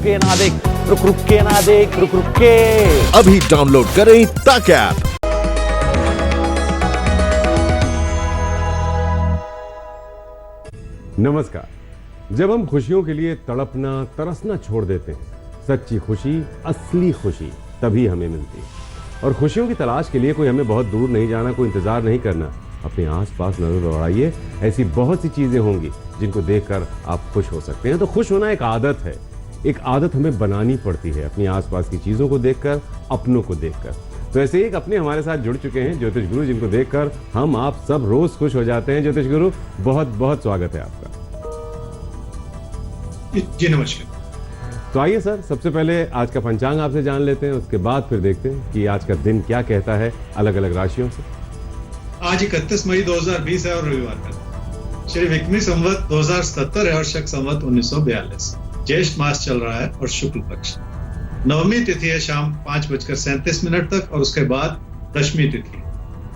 के ना देख, रुक के ना देख, रुक के। अभी डाउनलोड करें तक ऐप। नमस्कार। जब हम खुशियों के लिए तड़पना तरसना छोड़ देते हैं, सच्ची खुशी, असली खुशी तभी हमें मिलती है। और खुशियों की तलाश के लिए कोई हमें बहुत दूर नहीं जाना, कोई इंतजार नहीं करना। अपने आसपास नजर दौड़ाइए, ऐसी बहुत सी चीजें होंगी जिनको देखकर आप खुश हो सकते हैं। तो खुश होना एक आदत है, एक आदत हमें बनानी पड़ती है अपनी आसपास की चीजों को देखकर, अपनों को देखकर। तो ऐसे ही एक अपने हमारे साथ जुड़ चुके हैं ज्योतिष गुरु, जिनको देखकर हम आप सब रोज खुश हो जाते हैं। ज्योतिष गुरु, बहुत बहुत स्वागत है आपका। जी नमस्कार। तो आइए सर, सबसे पहले आज का पंचांग आपसे जान लेते हैं, उसके बाद फिर देखते हैं कि आज का दिन क्या कहता है अलग अलग राशियों से। आज 31 मई 2020 है और रविवार का श्री विक्रमी संवत 2077 है और शक संवत 1942। ज्येष्ठ मास चल रहा है और शुक्ल पक्ष। नवमी तिथि है शाम 5:37 तक और उसके बाद दशमी तिथि।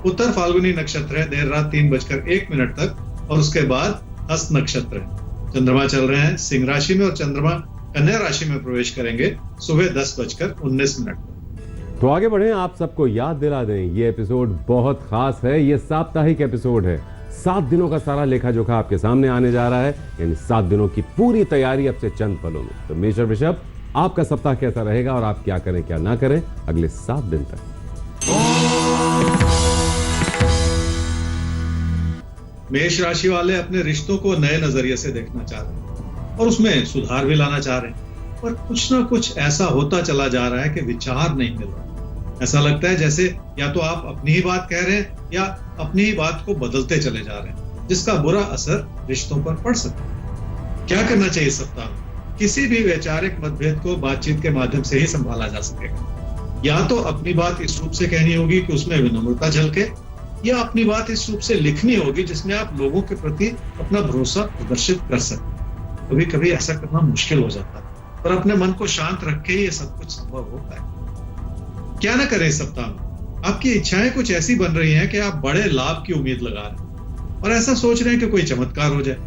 उत्तर फाल्गुनी नक्षत्र है देर रात 3:01 तक और उसके बाद हस्त नक्षत्र है। चंद्रमा चल रहे हैं सिंह राशि में और चंद्रमा कन्या राशि में प्रवेश करेंगे सुबह 10:19 तो आगे बढ़े, आप सबको याद दिला दें, ये एपिसोड बहुत खास है। ये साप्ताहिक एपिसोड है। 7 दिनों का सारा लेखा जोखा आपके सामने आने जा रहा है, यानी 7 दिनों की पूरी तैयारी अब से चंद पलों में। तो मेष और वृषभ, आपका सप्ताह कैसा रहेगा और आप क्या करें क्या ना करें अगले 7 दिन तक। मेष राशि वाले अपने रिश्तों को नए नजरिए से देखना चाह रहे हैं और उसमें सुधार भी लाना चाह रहे हैं, पर कुछ ना कुछ ऐसा होता चला जा रहा है कि विचार नहीं मिल रहा। ऐसा लगता है जैसे या तो आप अपनी ही बात कह रहे हैं या अपनी ही बात को बदलते चले जा रहे हैं, जिसका बुरा असर रिश्तों पर पड़ सकता है। क्या करना चाहिए इस सप्ताह में? किसी भी वैचारिक मतभेद को बातचीत के माध्यम से ही संभाला जा सकेगा। या तो अपनी बात इस रूप से कहनी होगी कि उसमें विनम्रता झलके, या अपनी बात इस रूप से लिखनी होगी जिसमें आप लोगों के प्रति अपना भरोसा प्रदर्शित कर सकें। कभी कभी ऐसा करना मुश्किल हो जाता है, पर अपने मन को शांत रख के ये सब कुछ संभव होता है। क्या ना करें इस सप्ताह में? आपकी इच्छाएं कुछ ऐसी बन रही हैं कि आप बड़े लाभ की उम्मीद लगा रहे हैं और ऐसा सोच रहे हैं कि कोई चमत्कार हो जाए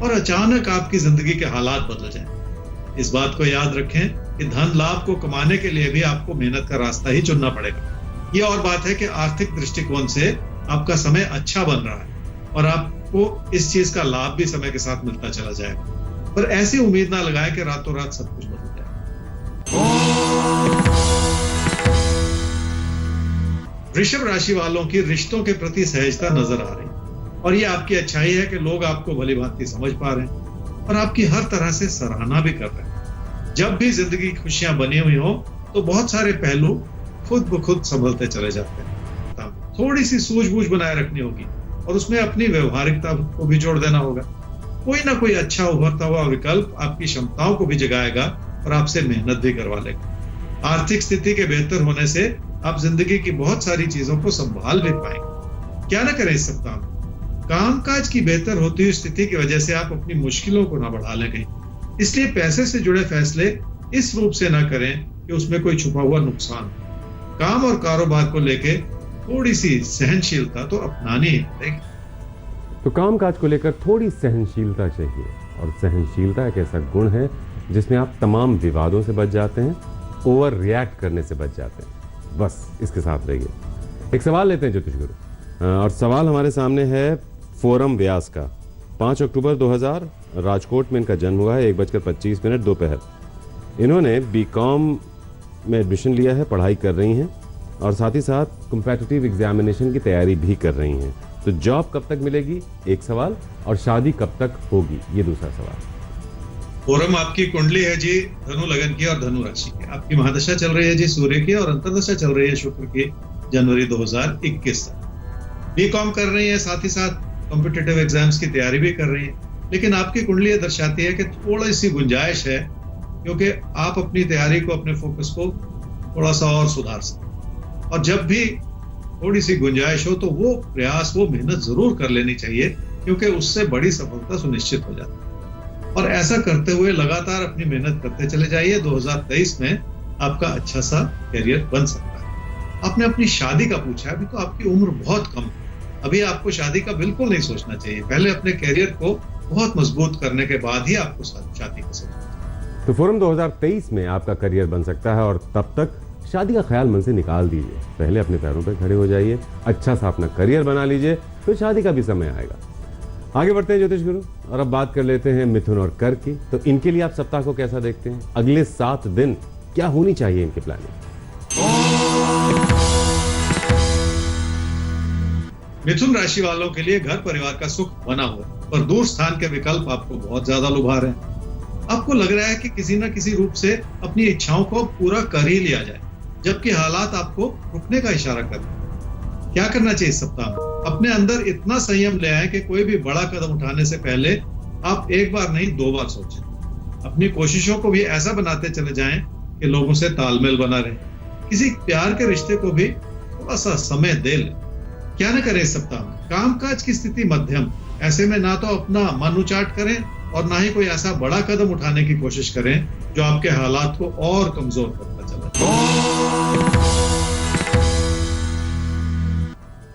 और अचानक आपकी जिंदगी के हालात बदल जाएं। इस बात को याद रखें कि धन लाभ को कमाने के लिए भी आपको मेहनत का रास्ता ही चुनना पड़ेगा। ये और बात है कि आर्थिक दृष्टिकोण से आपका समय अच्छा बन रहा है और आपको इस चीज का लाभ भी समय के साथ मिलता चला जाएगा, पर ऐसी उम्मीद ना लगाएं कि रातों रात सब कुछ बदल जाए। वृषभ राशि वालों की रिश्तों के प्रति सहजता नजर आ रही है और ये आपकी अच्छाई है कि लोग आपको भली भांति समझ पा रहे हैं और आपकी हर तरह से सराहना भी कर रहे हैं। जब भी जिंदगी की खुशियां बनी हुई हो तो बहुत सारे पहलू खुद ब खुद संभलते चले जाते हैं। थोड़ी सी सूझबूझ बनाए रखनी होगी और उसमें अपनी व्यवहारिकता को भी जोड़ देना होगा। कोई ना कोई अच्छा उभरता हुआ विकल्प आपकी क्षमताओं को भी जगाएगा और आपसे मेहनत भी करवा लेगा। आर्थिक स्थिति के बेहतर होने से आप जिंदगी की बहुत सारी चीजों को संभाल भी पाएंगे। क्या ना करें इस सप्ताह में? कामकाज की बेहतर होती हुई स्थिति की वजह से आप अपनी मुश्किलों को ना बढ़ा ले गई, इसलिए पैसे से जुड़े फैसले इस रूप से ना करें कि उसमें कोई छुपा हुआ नुकसान। काम और कारोबार को लेके थोड़ी सी सहनशीलता तो अपनानी ही पड़ेगी। तो कामकाज को लेकर थोड़ी सहनशीलता चाहिए, और सहनशीलता एक ऐसा गुण है जिसमें आप तमाम विवादों से बच जाते हैं, ओवर रिएक्ट करने से बच जाते हैं। बस इसके साथ रहिए। एक सवाल लेते हैं ज्योतिष गुरु, और सवाल हमारे सामने है फोरम व्यास का। 5 अक्टूबर 2000 राजकोट में इनका जन्म हुआ है, 1:25 दोपहर। इन्होंने बीकॉम में एडमिशन लिया है, पढ़ाई कर रही हैं और साथ ही साथ कॉम्पिटिटिव एग्जामिनेशन की तैयारी भी कर रही हैं। तो जॉब कब तक मिलेगी, एक सवाल, और शादी कब तक होगी, ये दूसरा सवाल। फोरम आपकी कुंडली है जी धनु लगन की और धनु राशि की। आपकी महादशा चल रही है जी सूर्य की और अंतर्दशा चल रही है शुक्र की जनवरी 2021 तक। बीकॉम कर रही है, साथ ही साथ कॉम्पिटिटिव एग्जाम्स की तैयारी भी कर रही है, लेकिन आपकी कुंडली ये दर्शाती है कि थोड़ी सी गुंजाइश है, क्योंकि आप अपनी तैयारी को, अपने फोकस को थोड़ा सा और सुधार सकते। और जब भी थोड़ी सी गुंजाइश हो तो वो प्रयास, वो मेहनत जरूर कर लेनी चाहिए, क्योंकि उससे बड़ी सफलता सुनिश्चित हो जाती है। और ऐसा करते हुए लगातार अपनी मेहनत करते चले जाइए। 2023 में आपका अच्छा सा करियर बन सकता है। आपने अपनी शादी का पूछा है, अभी तो आपकी उम्र बहुत कम है, अभी आपको शादी का बिल्कुल नहीं सोचना चाहिए। पहले अपने करियर को बहुत मजबूत करने के बाद ही आपको शादी का सोचना चाहिए। तो फोरम 2023 में आपका करियर बन सकता है और तब तक शादी का ख्याल मन से निकाल दीजिए। पहले अपने पैरों पर खड़े हो जाइए, अच्छा सा अपना करियर बना लीजिए, फिर शादी का भी समय आएगा। आगे बढ़ते हैं ज्योतिष गुरु, और अब बात कर लेते हैं मिथुन और कर्क की। तो इनके लिए आप सप्ताह को कैसा देखते हैं? अगले 7 दिन क्या होनी चाहिए इनकी प्लानिंग? मिथुन राशि वालों के लिए घर परिवार का सुख बना हुआ है, पर दूर स्थान के विकल्प आपको बहुत ज्यादा लुभा रहे हैं। आपको लग रहा है कि किसी न किसी रूप से अपनी इच्छाओं को पूरा कर ही लिया जाए, जबकि हालात आपको रुकने का इशारा कर रहे हैं। क्या करना चाहिए इस सप्ताह में? अपने अंदर इतना संयम ले आए कि कोई भी बड़ा कदम उठाने से पहले आप एक बार नहीं 2 बार सोचें। अपनी कोशिशों को भी ऐसा बनाते चले जाएं कि लोगों से तालमेल बना रहे। किसी प्यार के रिश्ते को भी थोड़ा सा समय दे लें। क्या न करें इस सप्ताह में? कामकाज की स्थिति मध्यम, ऐसे में ना तो अपना मन उचाट करें और ना ही कोई ऐसा बड़ा कदम उठाने की कोशिश करें जो आपके हालात को और कमजोर करता चला जाए।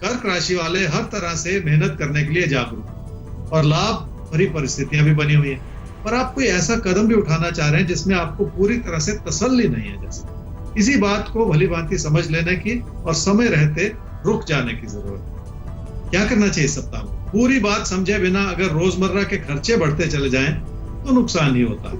कर्क राशि वाले हर तरह से मेहनत करने के लिए जागरूक और लाभ भरी परिस्थितियां भी बनी हुई है, पर आप कोई ऐसा कदम भी उठाना चाह रहे हैं जिसमें आपको पूरी तरह से तसल्ली नहीं है। जैसे इसी बात को भली भांति समझ लेने की और समय रहते रुक जाने की जरूरत है। क्या करना चाहिए इस सप्ताह में? पूरी बात समझे बिना अगर रोजमर्रा के खर्चे बढ़ते चले जाएं तो नुकसान ही होता है।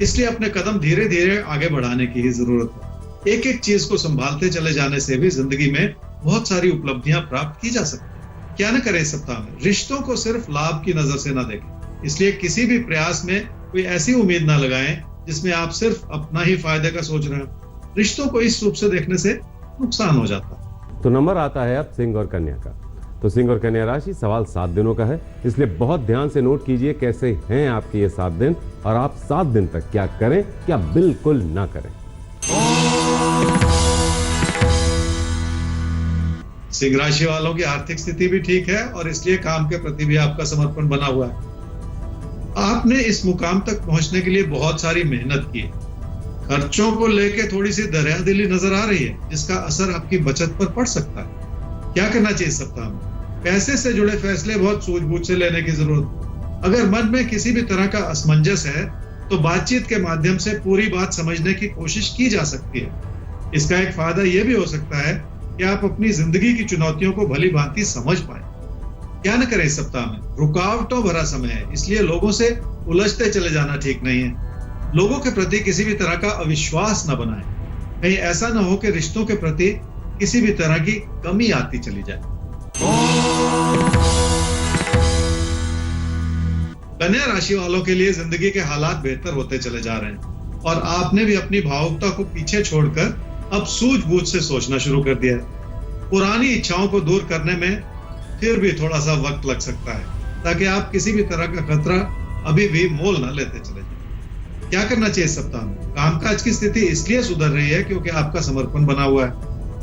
इसलिए अपने कदम धीरे धीरे आगे बढ़ाने की ही जरूरत है। एक एक चीज को संभालते चले जाने से भी जिंदगी में बहुत सारी उपलब्धियां प्राप्त की जा सकती है। क्या न करें इस सप्ताह में? रिश्तों को सिर्फ लाभ की नजर से न देखें, इसलिए किसी भी प्रयास में कोई ऐसी उम्मीद न लगाएं जिसमें आप सिर्फ अपना ही फायदे का सोच रहे हो। रिश्तों को इस रूप से देखने से नुकसान हो जाता है। तो नंबर आता है अब सिंह और कन्या का। तो सिंह और कन्या राशि, सवाल 7 दिनों का है, इसलिए बहुत ध्यान से नोट कीजिए कैसे हैं आपके ये 7 दिन और आप 7 दिन तक क्या करें, क्या बिल्कुल ना करें। सिंह राशि वालों की आर्थिक स्थिति भी ठीक है और इसलिए काम के प्रति भी आपका समर्पण बना हुआ है। आपने इस मुकाम तक पहुंचने के लिए बहुत सारी मेहनत की है। खर्चों को लेकर थोड़ी सी दरियादिली नजर आ रही है, जिसका असर आपकी बचत पर पड़ सकता है। क्या करना चाहिए इस सप्ताह में? पैसे से जुड़े फैसले बहुत सूझबूझ से लेने की जरूरत। अगर मन में किसी भी तरह का असमंजस है तो बातचीत के माध्यम से पूरी बात समझने की कोशिश की जा सकती है। इसका एक फायदा यह भी हो सकता है कि आप अपनी जिंदगी की चुनौतियों को भली भांति समझ पाए। क्या न करें इस सप्ताह में? रुकावटों भरा समय है, इसलिए लोगों से उलझते चले जाना ठीक नहीं है। लोगों के प्रति किसी भी तरह का अविश्वास न बनाएं। कहीं ऐसा न हो कि रिश्तों के प्रति किसी भी तरह की कमी आती चली जाए। कन्या राशि वालों के लिए जिंदगी के हालात बेहतर होते चले जा रहे हैं और आपने भी अपनी भावुकता को पीछे छोड़कर अब सूझबूझ से सोचना शुरू कर दिया है। पुरानी इच्छाओं को दूर करने में फिर भी थोड़ा सा वक्त लग सकता है, ताकि आप किसी भी तरह का खतरा अभी भी मोल न लेते चले जाएं। क्या करना चाहिए इस सप्ताह में? कामकाज की स्थिति इसलिए सुधर रही है क्योंकि आपका समर्पण बना हुआ है।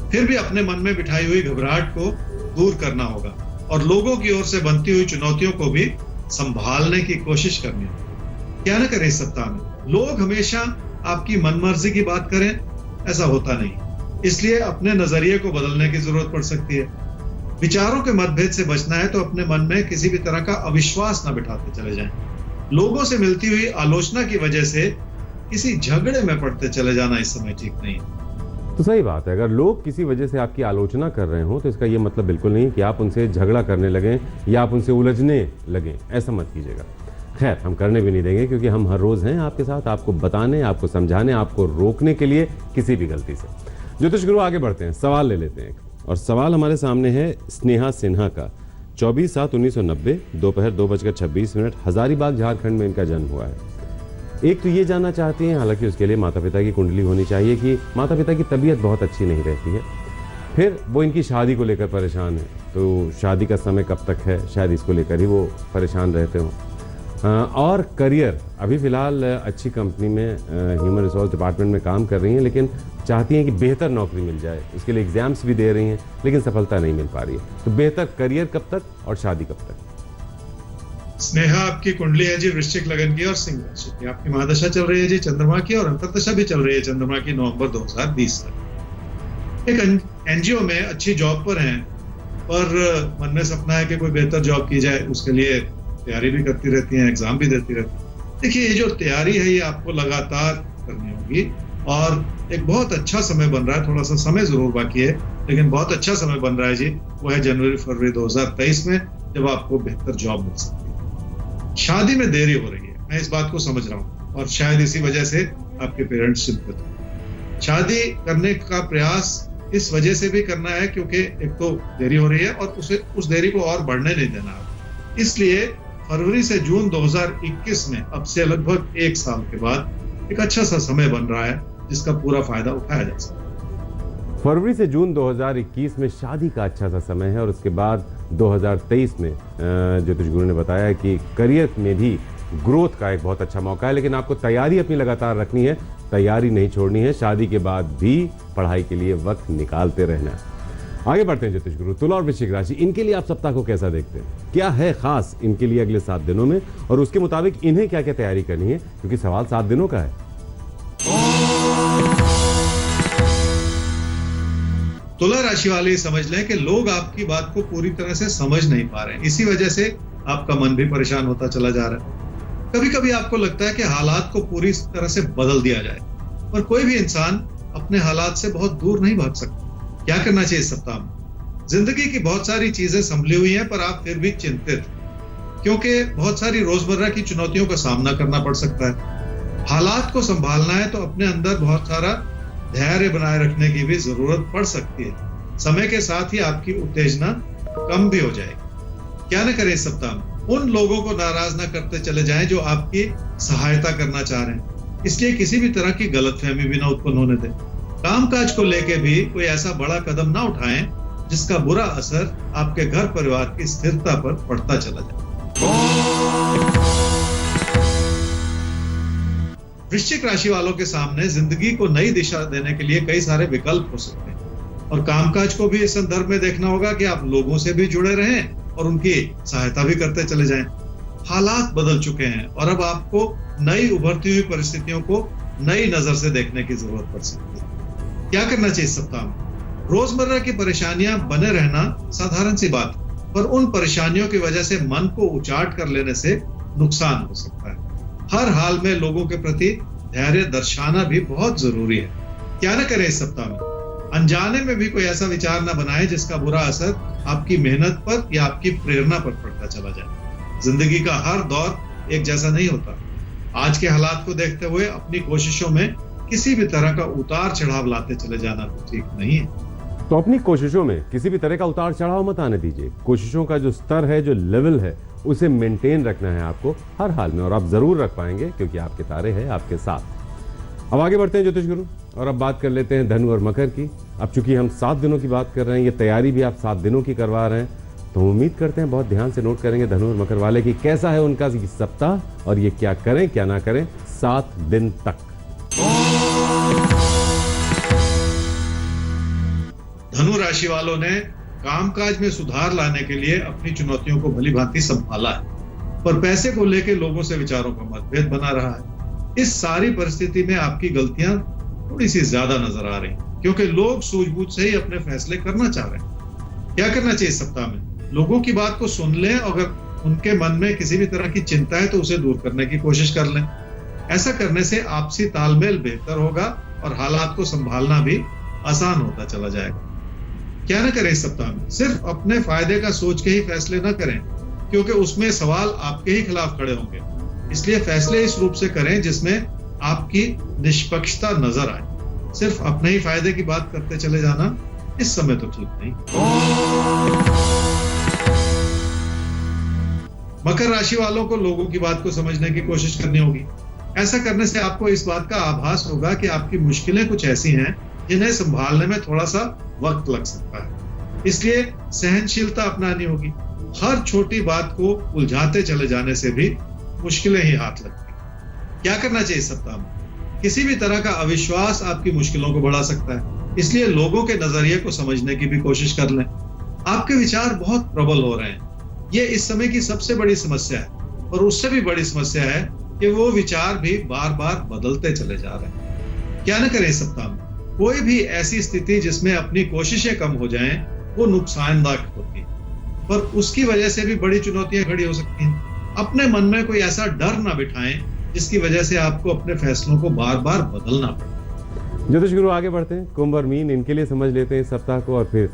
फिर भी अपने मन में बिठाई हुई घबराहट को दूर करना होगा और लोगों की ओर से बनती हुई चुनौतियों को भी संभालने की कोशिश करनी होगी। क्या न करें इस सप्ताह में? लोग हमेशा आपकी मनमर्जी की बात करें, ऐसा होता नहीं, इसलिए अपने नजरिए को बदलने की जरूरत पड़ सकती है। विचारों के मतभेद से बचना है तो अपने मन में किसी भी तरह का अविश्वास न बिठाते चले जाएं। लोगों से मिलती हुई आलोचना की वजह से किसी झगड़े में पड़ते चले जाना इस समय ठीक नहीं है। तो सही बात है, अगर लोग किसी वजह से आपकी आलोचना कर रहे हो तो इसका ये मतलब बिल्कुल नहीं कि आप उनसे झगड़ा करने लगें या आप उनसे उलझने लगें, ऐसा मत कीजिएगा। खैर, हम करने भी नहीं देंगे क्योंकि हम हर रोज हैं आपके साथ, आपको बताने, आपको समझाने, आपको रोकने के लिए किसी भी गलती से। ज्योतिष गुरु, आगे बढ़ते हैं, सवाल ले लेते हैं। और सवाल हमारे सामने है स्नेहा सिन्हा का। 24/7/1990 दोपहर 2:26 हजारीबाग झारखंड में इनका जन्म हुआ है। एक तो ये जानना चाहती हैं, हालांकि उसके लिए माता पिता की कुंडली होनी चाहिए, कि माता पिता की तबीयत बहुत अच्छी नहीं रहती है। फिर वो इनकी शादी को लेकर परेशान है, तो शादी का समय कब तक है, शायद इसको लेकर ही वो परेशान रहते हों। और करियर, अभी फ़िलहाल अच्छी कंपनी में ह्यूमन रिसोर्स डिपार्टमेंट में काम कर रही हैं, लेकिन चाहती हैं कि बेहतर नौकरी मिल जाए। उसके लिए एग्जाम्स भी दे रही हैं, लेकिन सफलता नहीं मिल पा रही है। तो बेहतर करियर कब तक और शादी कब तक? स्नेहा, आपकी कुंडली है जी वृश्चिक लगन की और सिंह राशि की। आपकी महादशा चल रही है जी चंद्रमा की और अंतर्दशा भी चल रही है चंद्रमा की नवंबर 2020 तक। एक एनजीओ में अच्छी जॉब पर हैं, पर मन में सपना है कि कोई बेहतर जॉब की जाए, उसके लिए तैयारी भी करती रहती हैं, एग्जाम भी देती रहती हैं। देखिए, ये जो तैयारी है ये आपको लगातार करनी होगी और एक बहुत अच्छा समय बन रहा है, थोड़ा सा समय जरूर बाकी है लेकिन बहुत अच्छा समय बन रहा है जी। वो है जनवरी-फरवरी 2023 में, जब आपको बेहतर जॉब मिल सकती है। शादी में देरी हो रही है, मैं इस बात को समझ रहा हूँ और शायद इसी वजह से आपके पेरेंट्स चिंतित हैं। शादी करने का प्रयास इस वजह से भी करना है क्योंकि एक तो देरी हो रही है और उस देरी को और बढ़ने नहीं देना है। इसलिए फरवरी से जून 2021 में, अब से लगभग 1 साल के बाद, एक अच्छा सा समय बन रहा है जिसका पूरा फायदा उठाया जा सकता है। फरवरी से जून 2021 में शादी का अच्छा सा समय है और उसके बाद 2023 में ज्योतिष गुरु ने बताया कि करियर में भी ग्रोथ का एक बहुत अच्छा मौका है, लेकिन आपको तैयारी अपनी लगातार रखनी है, तैयारी नहीं छोड़नी है। शादी के बाद भी पढ़ाई के लिए वक्त निकालते रहना है। आगे बढ़ते हैं ज्योतिष गुरु, तुला और वृश्चिक राशि, इनके लिए आप सप्ताह को कैसा देखते हैं? क्या है खास इनके लिए अगले 7 दिनों में और उसके मुताबिक इन्हें क्या क्या तैयारी करनी है, क्योंकि सवाल 7 दिनों का है। तुला राशि वाले समझ लें कि लोग आपकी बात को पूरी तरह से समझ नहीं पा रहे हैं, इसी वजह से आपका मन भी परेशान होता चला जा रहा है। कभी कभी आपको लगता है कि हालात को पूरी तरह से बदल दिया जाए, पर कोई भी इंसान अपने हालात से बहुत दूर नहीं भाग सकता। क्या करना चाहिए इस सप्ताह में? जिंदगी की बहुत सारी चीजें संभली हुई हैं, पर आप फिर भी चिंतित, क्योंकि बहुत सारी रोजमर्रा की चुनौतियों का सामना करना पड़ सकता है। हालात को संभालना है तो अपने अंदर बहुत सारा धैर्य बनाए रखने की भी जरूरत पड़ सकती है। समय के साथ ही आपकी उत्तेजना कम भी हो जाएगी। क्या न करें इस सप्ताह में? उन लोगों को नाराज ना करते चले जाएं जो आपकी सहायता करना चाह रहे हैं, इसलिए किसी भी तरह की गलतफहमी भी ना उत्पन्न होने दें। कामकाज को लेके भी कोई ऐसा बड़ा कदम ना उठाएं जिसका बुरा असर आपके घर परिवार की स्थिरता पर पड़ता चला जाए। वृश्चिक राशि वालों के सामने जिंदगी को नई दिशा देने के लिए कई सारे विकल्प हो सकते हैं और कामकाज को भी इस संदर्भ में देखना होगा कि आप लोगों से भी जुड़े रहें और उनकी सहायता भी करते चले जाएं। हालात बदल चुके हैं और अब आपको नई उभरती हुई परिस्थितियों को नई नजर से देखने की जरूरत पड़ सकती है। क्या करना चाहिए इस सप्ताह में? रोजमर्रा की परेशानियां बने रहना साधारण सी बात, पर उन परेशानियों की वजह से मन को उचाट कर लेने से नुकसान हो सकता है। हर हाल में लोगों के प्रति धैर्य दर्शाना भी बहुत जरूरी है। क्या न करें इस सप्ताह में? अनजाने में भी कोई ऐसा विचार न बनाए जिसका बुरा असर आपकी मेहनत पर या आपकी प्रेरणा पर पड़ता चला जाए। जिंदगी का हर दौर एक जैसा नहीं होता। आज के हालात को देखते हुए अपनी कोशिशों में किसी भी तरह का उतार चढ़ाव लाते चले जाना ठीक नहीं है। तो अपनी कोशिशों में किसी भी तरह का उतार चढ़ाव मत आने दीजिए। कोशिशों का जो स्तर है, जो लेवल है, उसे मेंटेन रखना है आपको हर हाल में, और आप जरूर रख पाएंगे क्योंकि आपके तारे हैं आपके साथ। अब आगे बढ़ते हैं ज्योतिष गुरु और अब बात कर लेते हैं धनु और मकर की। अब चूंकि हम 7 दिनों की बात कर रहे हैं, ये तैयारी भी आप 7 दिनों की करवा रहे हैं, तो उम्मीद करते हैं बहुत ध्यान से नोट करेंगे धनु और मकर वाले की कैसा है उनका सप्ताह और ये क्या करें क्या ना करें 7 दिन तक। धनु राशि वालों ने कामकाज में सुधार लाने के लिए अपनी चुनौतियों को भली भांति संभाला है, पर पैसे को लेकर लोगों से विचारों का मतभेद बना रहा है। इस सारी परिस्थिति में आपकी गलतियां थोड़ी सी ज्यादा नजर आ रही, क्योंकि लोग सूझबूझ से ही अपने फैसले करना चाह रहे हैं। क्या करना चाहिए इस सप्ताह में? लोगों की बात को सुन लें, अगर उनके मन में किसी भी तरह की चिंता है तो उसे दूर करने की कोशिश कर लें। ऐसा करने से आपसी तालमेल बेहतर होगा और हालात को संभालना भी आसान होता चला जाएगा। क्या न करें इस सप्ताह में? सिर्फ अपने फायदे का सोच के ही फैसले न करें, क्योंकि उसमें सवाल आपके ही खिलाफ खड़े होंगे। इसलिए फैसले इस रूप से करें जिसमें आपकी निष्पक्षता नजर आए। सिर्फ अपने ही फायदे की बात करते चले जाना इस समय तो ठीक नहीं। मकर राशि वालों को लोगों की बात को समझने की कोशिश करनी होगी। ऐसा करने से आपको इस बात का आभास होगा कि आपकी मुश्किलें कुछ ऐसी हैं जिन्हें संभालने में थोड़ा सा वक्त लग सकता है। इसलिए सहनशीलता अपनानी होगी। हर छोटी बात को उलझाते चले जाने से भी मुश्किलें ही हाथ लगती हैं। क्या करना चाहिए इस सप्ताह में? किसी भी तरह का अविश्वास आपकी मुश्किलों को बढ़ा सकता है, इसलिए लोगों के नजरिए को समझने की भी कोशिश कर लें। आपके विचार बहुत प्रबल हो रहे हैं, ये इस समय की सबसे बड़ी समस्या है, और उससे भी बड़ी समस्या है कि वो विचार भी बार बार बदलते चले जा रहे हैं। क्या न करें इस सप्ताह में? कोई भी ऐसी स्थिति जिसमें अपनी कोशिशें कम हो जाएं, वो नुकसानदायक होती है, पर उसकी वजह से भी बड़ी चुनौतियां खड़ी हो सकती हैं। अपने मन में कोई ऐसा डर ना बिठाएं जिसकी वजह से आपको अपने फैसलों को बार बार बदलना पड़े। ज्योतिष गुरु आगे बढ़ते हैं, कुंभ और मीन इनके लिए समझ लेते हैं इस सप्ताह को, और फिर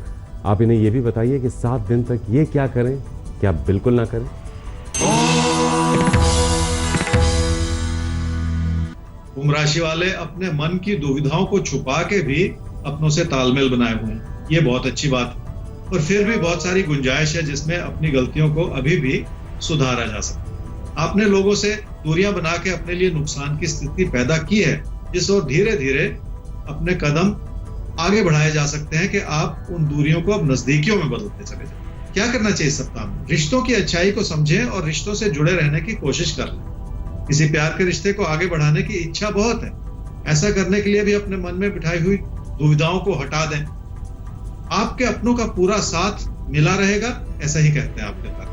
आप इन्हें यह भी बताइए कि 7 दिन तक ये क्या करें, क्या बिल्कुल ना करें। कुंभ राशि वाले अपने मन की दुविधाओं को छुपा के भी अपनों से तालमेल बनाए हुए हैं, ये बहुत अच्छी बात है। और फिर भी बहुत सारी गुंजाइश है जिसमें अपनी गलतियों को अभी भी सुधारा जा सकता है। आपने लोगों से दूरियां बना के अपने लिए नुकसान की स्थिति पैदा की है, जिस ओर धीरे धीरे अपने कदम आगे बढ़ाए जा सकते हैं कि आप उन दूरियों को अब नजदीकियों में बदलते चले जाएं। क्या करना चाहिए सप्ताह में? रिश्तों की अच्छाई को समझें और रिश्तों से जुड़े रहने की कोशिश कर लें। किसी प्यार के रिश्ते को आगे बढ़ाने की इच्छा बहुत है, ऐसा करने के लिए भी अपने मन में बिठाई हुई दुविधाओं को हटा दें। आपके अपनों का पूरा साथ मिला रहेगा, ऐसा ही कहते हैं आपके पास।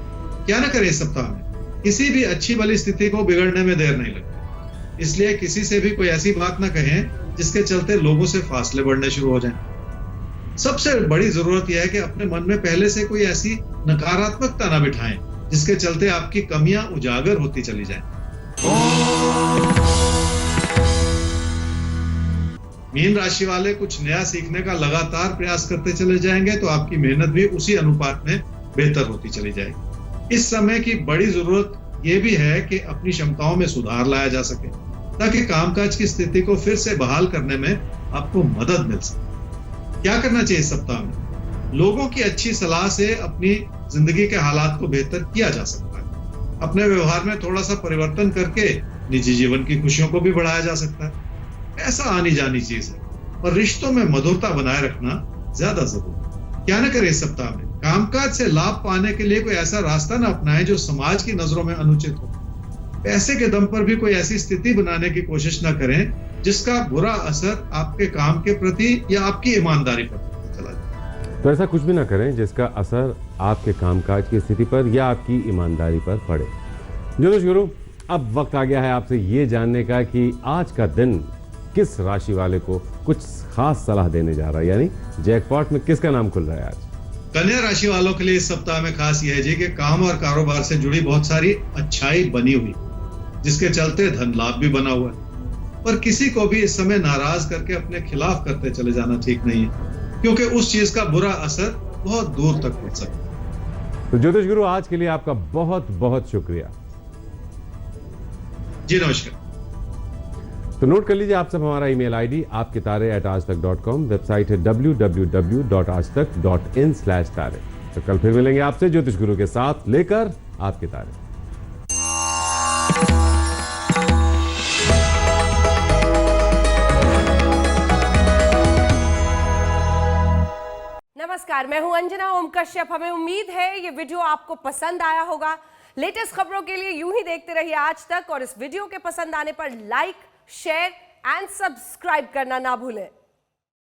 क्या ना करें इस सप्ताह में? किसी भी अच्छी भली स्थिति को बिगड़ने में देर नहीं लगती, इसलिए किसी से भी कोई ऐसी बात ना कहें जिसके चलते लोगों से फासले बढ़ने शुरू हो जाएं। सबसे बड़ी जरूरत यह है कि अपने मन में पहले से कोई ऐसी नकारात्मकता ना बिठाएं जिसके चलते आपकी कमियां उजागर होती चली जाएं। मीन राशि वाले कुछ नया सीखने का लगातार प्रयास करते चले जाएंगे तो आपकी मेहनत भी उसी अनुपात में बेहतर होती चली जाएगी। इस समय की बड़ी जरूरत यह भी है कि अपनी क्षमताओं में सुधार लाया जा सके ताकि कामकाज की स्थिति को फिर से बहाल करने में आपको मदद मिल सके। क्या करना चाहिए इस सप्ताह में? लोगों की अच्छी सलाह से अपनी जिंदगी के हालात को बेहतर किया जा सकता है। अपने व्यवहार में थोड़ा सा परिवर्तन करके निजी जीवन की खुशियों को भी बढ़ाया जा सकता है। ऐसा आनी जानी चीज है और रिश्तों में मधुरता बनाए रखना ज्यादा जरूरी है। क्या न करें इस सप्ताह में? कामकाज से लाभ पाने के लिए कोई ऐसा रास्ता न अपनाएं जो समाज की नजरों में अनुचित हो। पैसे के दम पर भी कोई ऐसी स्थिति बनाने की कोशिश न करें जिसका बुरा असर आपके काम के प्रति या आपकी ईमानदारी पर चला जाए। तो ऐसा कुछ भी ना करें जिसका असर आपके कामकाज की स्थिति पर या आपकी ईमानदारी पर पड़े। ज्योतिष गुरु, अब वक्त आ गया है आपसे ये जानने का कि आज का दिन किस राशि वाले को कुछ खास सलाह देने जा रहा है, यानी जैकपॉट में किसका नाम खुल रहा है आज? कन्या राशि वालों के लिए इस सप्ताह में खास यह है जी कि काम और कारोबार से जुड़ी बहुत सारी अच्छाई बनी हुई, जिसके चलते धन लाभ भी बना हुआ है। पर किसी को भी इस समय नाराज करके अपने खिलाफ करते चले जाना ठीक नहीं है, क्योंकि उस चीज का बुरा असर बहुत दूर तक पहुंच सकता है। तो ज्योतिष गुरु, आज के लिए आपका बहुत बहुत शुक्रिया। जी नमस्कार। तो नोट कर लीजिए आप सब हमारा ईमेल आईडी आपकेतारे@aajtak.com, वेबसाइट है www.aajtak.in/तारे। तो कल फिर मिलेंगे आपसे ज्योतिष गुरु के साथ लेकर आपके तारे। नमस्कार, मैं हूं अंजना ओम कश्यप। हमें उम्मीद है ये वीडियो आपको पसंद आया होगा। लेटेस्ट खबरों के लिए यूं ही देखते रहिए आज तक, और इस वीडियो के पसंद आने पर लाइक, शेयर एंड सब्सक्राइब करना ना भूलें।